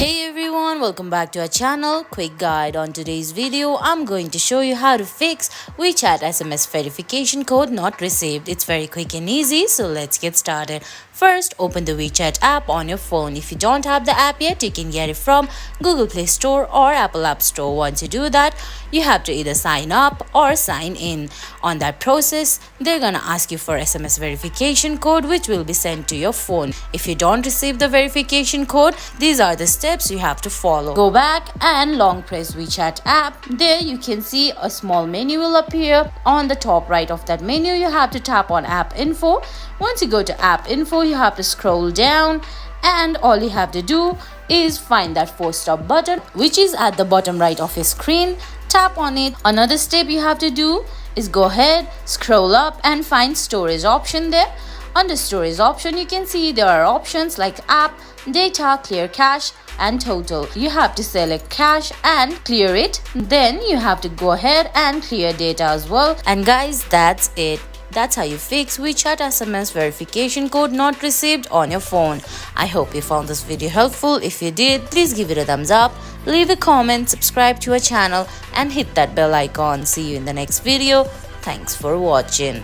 Hey everyone, welcome back to our channel. Quick guide. On today's video, I'm going to show you how to fix WeChat SMS verification code not received. It's very quick and easy, so let's get started. First, open the WeChat app on your phone. If you don't have the app yet, you can get it from Google Play Store or Apple App Store. Once you do that, you have to either sign up or sign in. On that process, they're gonna ask you for SMS verification code, which will be sent to your phone. If you don't receive the verification code, these are the steps you have to follow. Go back and long press WeChat app. There you can see a small menu will appear. On the top right of that menu, you have to tap on app info. Once you go to app info, you have to scroll down and all you have to do is find that force stop button, which is at the bottom right of your screen. Tap on it. Another step you have to do is go ahead, scroll up and find storage option there. Under storage option, you can see there are options like app, data, clear cache and total. You have to select cache and clear it. Then you have to go ahead and clear data as well. And guys, that's it. That's how you fix WeChat SMS verification code not received on your phone. I hope you found this video helpful. If you did, please give it a thumbs up, leave a comment, subscribe to our channel and hit that bell icon. See you in the next video. Thanks for watching.